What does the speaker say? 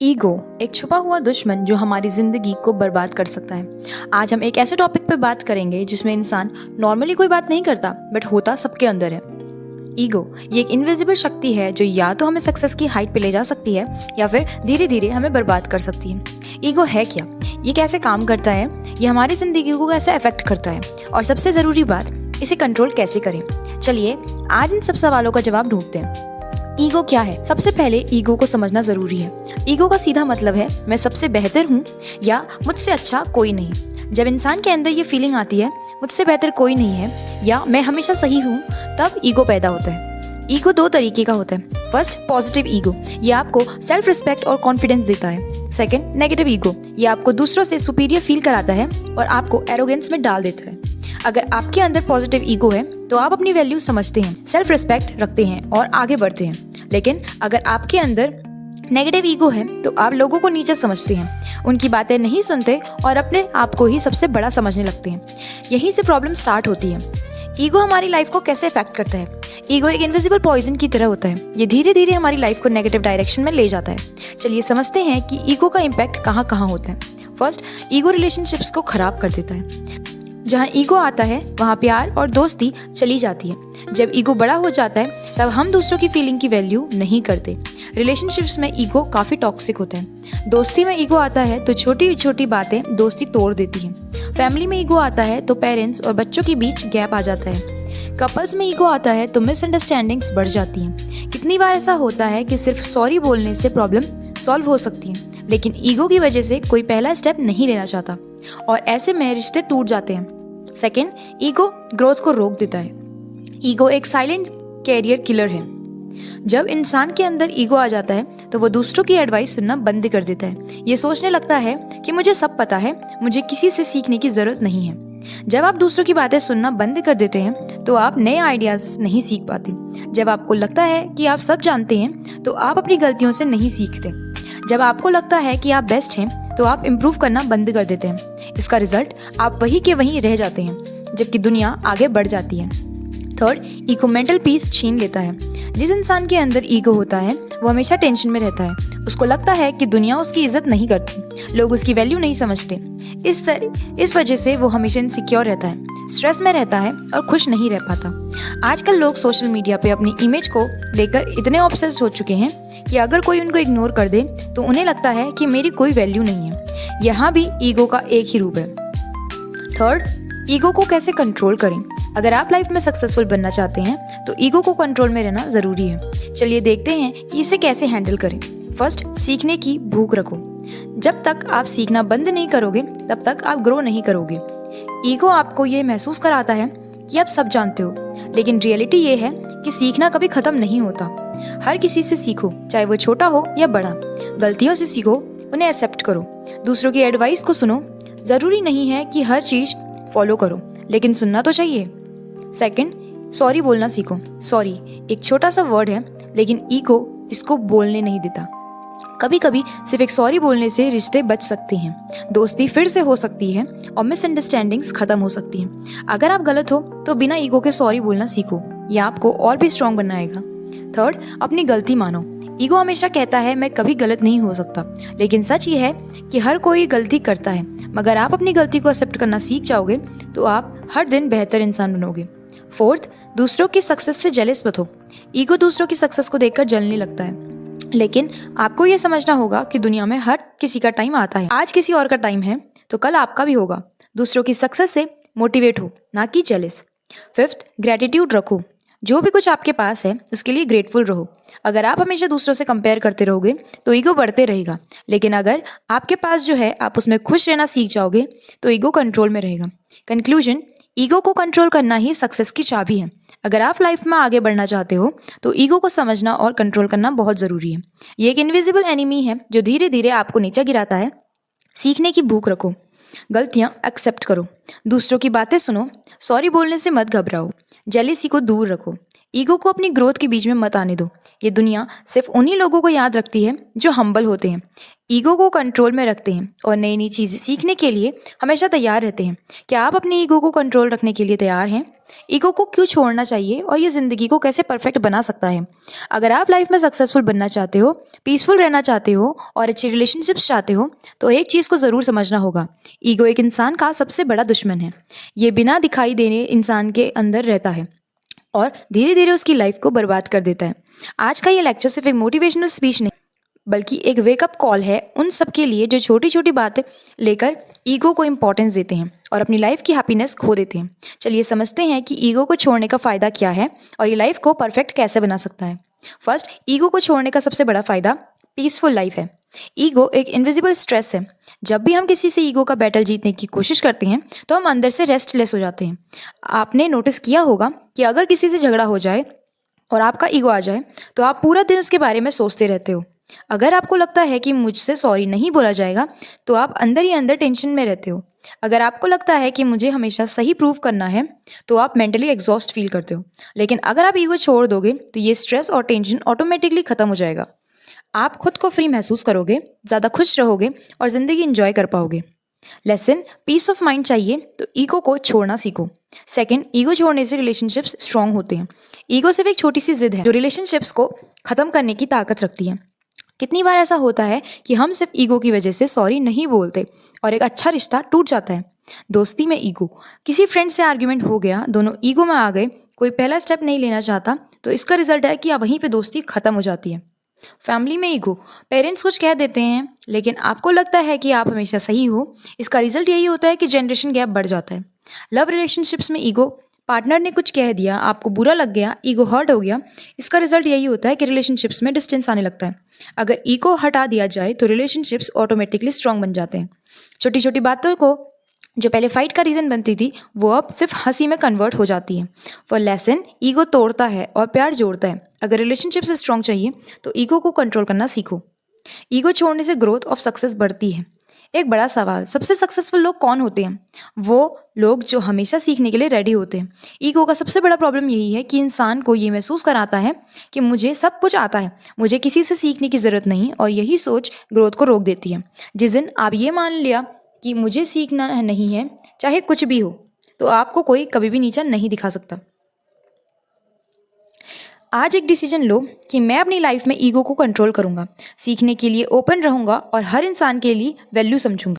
Ego एक छुपा हुआ दुश्मन जो हमारी जिंदगी को बर्बाद कर सकता है। आज हम एक ऐसे टॉपिक पे बात करेंगे जिसमें इंसान नॉर्मली कोई बात नहीं करता बट होता सबके अंदर है। ईगो ये एक इनविजिबल शक्ति है जो या तो हमें सक्सेस की हाइट पे ले जा सकती है या फिर धीरे धीरे हमें बर्बाद कर सकती है। ईगो है क्या, ये कैसे काम करता है, ये हमारी जिंदगी को कैसे अफेक्ट करता है और सबसे ज़रूरी बात, इसे कंट्रोल कैसे करें। चलिए आज इन सब सवालों का जवाब ढूंढते हैं। ईगो क्या है? सबसे पहले ईगो को समझना जरूरी है। ईगो का सीधा मतलब है मैं सबसे बेहतर हूँ या मुझसे अच्छा कोई नहीं। जब इंसान के अंदर ये फीलिंग आती है मुझसे बेहतर कोई नहीं है या मैं हमेशा सही हूँ, तब ईगो पैदा होता है। ईगो दो तरीके का होता है। फर्स्ट, पॉजिटिव ईगो, ये आपको सेल्फ रिस्पेक्ट और कॉन्फिडेंस देता है। सेकंड, नेगेटिव ईगो, ये आपको दूसरों से सुपीरियर फील कराता है और आपको एरोगेंस में डाल देता है। अगर आपके अंदर पॉजिटिव ईगो है तो आप अपनी वैल्यू समझते हैं, सेल्फ रिस्पेक्ट रखते हैं और आगे बढ़ते हैं। लेकिन अगर आपके अंदर नेगेटिव ईगो है तो आप लोगों को नीचे समझते हैं, उनकी बातें नहीं सुनते और अपने आप को ही सबसे बड़ा समझने लगते हैं। यहीं से प्रॉब्लम स्टार्ट होती है। ईगो हमारी लाइफ को कैसे इफेक्ट करता है? ईगो एक इनविजिबल पॉइजन की तरह होता है। ये धीरे धीरे हमारी लाइफ को नेगेटिव डायरेक्शन में ले जाता है। चलिए समझते हैं कि ईगो का इम्पैक्ट कहाँ कहाँ होता है। फर्स्ट, ईगो रिलेशनशिप्स को खराब कर देता है। जहाँ ईगो आता है वहाँ प्यार और दोस्ती चली जाती है। जब ईगो बड़ा हो जाता है तब हम दूसरों की फीलिंग की वैल्यू नहीं करते। रिलेशनशिप्स में ईगो काफ़ी टॉक्सिक होते हैं। दोस्ती में ईगो आता है तो छोटी छोटी बातें दोस्ती तोड़ देती हैं। फैमिली में ईगो आता है तो पेरेंट्स और बच्चों के बीच गैप आ जाता है। कपल्स में ईगो आता है तो मिसअंडरस्टैंडिंग्स बढ़ जाती हैं। कितनी बार ऐसा होता है कि सिर्फ सॉरी बोलने से प्रॉब्लम सॉल्व हो सकती है, लेकिन ईगो की वजह से कोई पहला स्टेप नहीं लेना चाहता और ऐसे में रिश्ते टूट जाते हैं। सेकेंड, ईगो ग्रोथ को रोक देता है। ईगो एक साइलेंट कैरियर किलर है। जब इंसान के अंदर ईगो आ जाता है तो वो दूसरों की एडवाइस सुनना बंद कर देता है। ये सोचने लगता है कि मुझे सब पता है, मुझे किसी से सीखने की जरूरत नहीं है। जब आप दूसरों की बातें सुनना बंद कर देते हैं तो आप नए आइडियाज नहीं सीख पाते। जब आपको लगता है कि आप सब जानते हैं तो आप अपनी गलतियों से नहीं सीखते। जब आपको लगता है कि आप बेस्ट हैं तो आप इम्प्रूव करना बंद कर देते हैं। इसका रिजल्ट आप वहीं के वहीं रह जाते हैं जबकि दुनिया आगे बढ़ जाती है। थर्ड, ईगो मेंटल पीस छीन लेता है। जिस इंसान के अंदर ईगो होता है वो हमेशा टेंशन में रहता है। उसको लगता है कि दुनिया उसकी इज्जत नहीं करती, लोग उसकी वैल्यू नहीं समझते। इस वजह से वो हमेशा इनसिक्योर रहता है, स्ट्रेस में रहता है और खुश नहीं रह पाता। आजकल लोग सोशल मीडिया पे अपनी इमेज को लेकर इतने ऑब्सेस्ड हो चुके हैं कि अगर कोई उनको इग्नोर कर दे तो उन्हें लगता है कि मेरी कोई वैल्यू नहीं है। यहाँ भी ईगो का एक ही रूप है। थर्ड, ईगो को कैसे कंट्रोल करें? अगर आप लाइफ में सक्सेसफुल बनना चाहते हैं तो ईगो को कंट्रोल में रहना जरूरी है। चलिए देखते हैं कि इसे कैसे हैंडल करें। फर्स्ट, सीखने की भूख रखो। जब तक आप सीखना बंद नहीं करोगे तब तक आप ग्रो नहीं करोगे। ईगो आपको ये महसूस कराता है कि आप सब जानते हो, लेकिन रियलिटी ये है कि सीखना कभी खत्म नहीं होता। हर किसी से सीखो, चाहे वो छोटा हो या बड़ा। गलतियों से सीखो, उन्हें एक्सेप्ट करो, दूसरों की एडवाइस को सुनो। जरूरी नहीं है कि हर चीज फॉलो करो, लेकिन सुनना तो चाहिए। सेकंड, सॉरी बोलना सीखो। सॉरी एक छोटा सा वर्ड है, लेकिन ईगो इसको बोलने नहीं देता। कभी कभी सिर्फ एक सॉरी बोलने से रिश्ते बच सकते हैं, दोस्ती फिर से हो सकती है और मिसअंडरस्टैंडिंग्स खत्म हो सकती हैं। अगर आप गलत हो तो बिना ईगो के सॉरी बोलना सीखो, यह आपको और भी स्ट्रांग बनाएगा। थर्ड, अपनी गलती मानो। ईगो हमेशा कहता है मैं कभी गलत नहीं हो सकता, लेकिन सच ये है कि हर कोई गलती करता है। मगर आप अपनी गलती को एक्सेप्ट करना सीख जाओगे तो आप हर दिन बेहतर इंसान बनोगे। फोर्थ, दूसरों की सक्सेस से जेलस मत हो। ईगो दूसरों की सक्सेस को देखकर जलने लगता है, लेकिन आपको यह समझना होगा कि दुनिया में हर किसी का टाइम आता है। आज किसी और का टाइम है तो कल आपका भी होगा। दूसरों की सक्सेस से मोटिवेट हो, ना कि जेलस। फिफ्थ, ग्रेटिट्यूड रखो। जो भी कुछ आपके पास है उसके लिए ग्रेटफुल रहो। अगर आप हमेशा दूसरों से कंपेयर करते रहोगे तो ईगो बढ़ते रहेगा, लेकिन अगर आपके पास जो है आप उसमें खुश रहना सीख जाओगे तो ईगो कंट्रोल में रहेगा। कंक्लूजन, ईगो को कंट्रोल करना ही सक्सेस की चाबी है। अगर आप लाइफ में आगे बढ़ना चाहते हो तो ईगो को समझना और कंट्रोल करना बहुत ज़रूरी है। ये एक इनविजिबल एनिमी है जो धीरे धीरे आपको नीचे गिराता है। सीखने की भूख रखो, गलतियाँ एक्सेप्ट करो, दूसरों की बातें सुनो, सॉरी बोलने से मत घबराओ, जेलेसी को दूर रखो। ईगो को अपनी ग्रोथ के बीच में मत आने दो। ये दुनिया सिर्फ उन्हीं लोगों को याद रखती है जो हम्बल होते हैं, ईगो को कंट्रोल में रखते हैं और नई नई चीज़ें सीखने के लिए हमेशा तैयार रहते हैं। क्या आप अपने ईगो को कंट्रोल रखने के लिए तैयार हैं? ईगो को क्यों छोड़ना चाहिए और ये ज़िंदगी को कैसे परफेक्ट बना सकता है? अगर आप लाइफ में सक्सेसफुल बनना चाहते हो, पीसफुल रहना चाहते हो और अच्छी रिलेशनशिप्स चाहते हो, तो एक चीज़ को ज़रूर समझना होगा। ईगो एक इंसान का सबसे बड़ा दुश्मन है। ये बिना दिखाई देने इंसान के अंदर रहता है और धीरे धीरे उसकी लाइफ को बर्बाद कर देता है। आज का ये लेक्चर सिर्फ एक मोटिवेशनल स्पीच नहीं, बल्कि एक वेकअप कॉल है उन सब के लिए जो छोटी छोटी बातें लेकर ईगो को इम्पोर्टेंस देते हैं और अपनी लाइफ की हैप्पीनेस खो देते हैं। चलिए समझते हैं कि ईगो को छोड़ने का फ़ायदा क्या है और ये लाइफ को परफेक्ट कैसे बना सकता है। फर्स्ट, ईगो को छोड़ने का सबसे बड़ा फ़ायदा पीसफुल लाइफ है। ईगो एक इनविजिबल स्ट्रेस है। जब भी हम किसी से ईगो का बैटल जीतने की कोशिश करते हैं तो हम अंदर से रेस्टलेस हो जाते हैं। आपने नोटिस किया होगा कि अगर किसी से झगड़ा हो जाए और आपका ईगो आ जाए तो आप पूरा दिन उसके बारे में सोचते रहते हो। अगर आपको लगता है कि मुझसे सॉरी नहीं बोला जाएगा तो आप अंदर ही अंदर टेंशन में रहते हो। अगर आपको लगता है कि मुझे हमेशा सही प्रूव करना है तो आप मेंटली एग्जॉस्ट फील करते हो। लेकिन अगर आप ईगो छोड़ दोगे तो ये स्ट्रेस और टेंशन ऑटोमेटिकली खत्म हो जाएगा। आप खुद को फ्री महसूस करोगे, ज़्यादा खुश रहोगे और ज़िंदगी इंजॉय कर पाओगे। लेसन, पीस ऑफ माइंड चाहिए तो ईगो को छोड़ना सीखो। सेकंड, ईगो छोड़ने से रिलेशनशिप्स स्ट्रांग होते हैं। ईगो सिर्फ एक छोटी सी जिद है जो रिलेशनशिप्स को ख़त्म करने की ताकत रखती है। कितनी बार ऐसा होता है कि हम सिर्फ ईगो की वजह से सॉरी नहीं बोलते और एक अच्छा रिश्ता टूट जाता है। दोस्ती में ईगो, किसी फ्रेंड से आर्ग्यूमेंट हो गया, दोनों ईगो में आ गए, कोई पहला स्टेप नहीं लेना चाहता, तो इसका रिजल्ट है कि वहीं पे दोस्ती खत्म हो जाती है। फैमिली में ईगो, पेरेंट्स कुछ कह देते हैं लेकिन आपको लगता है कि आप हमेशा सही हो, इसका रिजल्ट यही होता है कि जनरेशन गैप बढ़ जाता है। लव रिलेशनशिप्स में ईगो, पार्टनर ने कुछ कह दिया, आपको बुरा लग गया, ईगो हर्ट हो गया, इसका रिजल्ट यही होता है कि रिलेशनशिप्स में डिस्टेंस आने लगता है। अगर ईगो हटा दिया जाए तो रिलेशनशिप्स ऑटोमेटिकली स्ट्रांग बन जाते हैं। छोटी छोटी बातों को जो पहले फाइट का रीज़न बनती थी वो अब सिर्फ हंसी में कन्वर्ट हो जाती है। फॉर लेसन, ईगो तोड़ता है और प्यार जोड़ता है। अगर रिलेशनशिप से स्ट्रांग चाहिए तो ईगो को कंट्रोल करना सीखो। ईगो छोड़ने से ग्रोथ ऑफ सक्सेस बढ़ती है। एक बड़ा सवाल, सबसे सक्सेसफुल लोग कौन होते हैं? वो लोग जो हमेशा सीखने के लिए रेडी होते हैं। ईगो का सबसे बड़ा प्रॉब्लम यही है कि इंसान को ये महसूस कराता है कि मुझे सब कुछ आता है, मुझे किसी से सीखने की ज़रूरत नहीं, और यही सोच ग्रोथ को रोक देती है। जिस दिन आप ये मान लिया कि मुझे सीखना नहीं है, चाहे कुछ भी हो, तो आपको कोई कभी भी नीचा नहीं दिखा सकता। आज एक डिसीजन लो कि मैं अपनी लाइफ में ईगो को कंट्रोल करूंगा, सीखने के लिए ओपन रहूंगा और हर इंसान के लिए वैल्यू समझूंगा।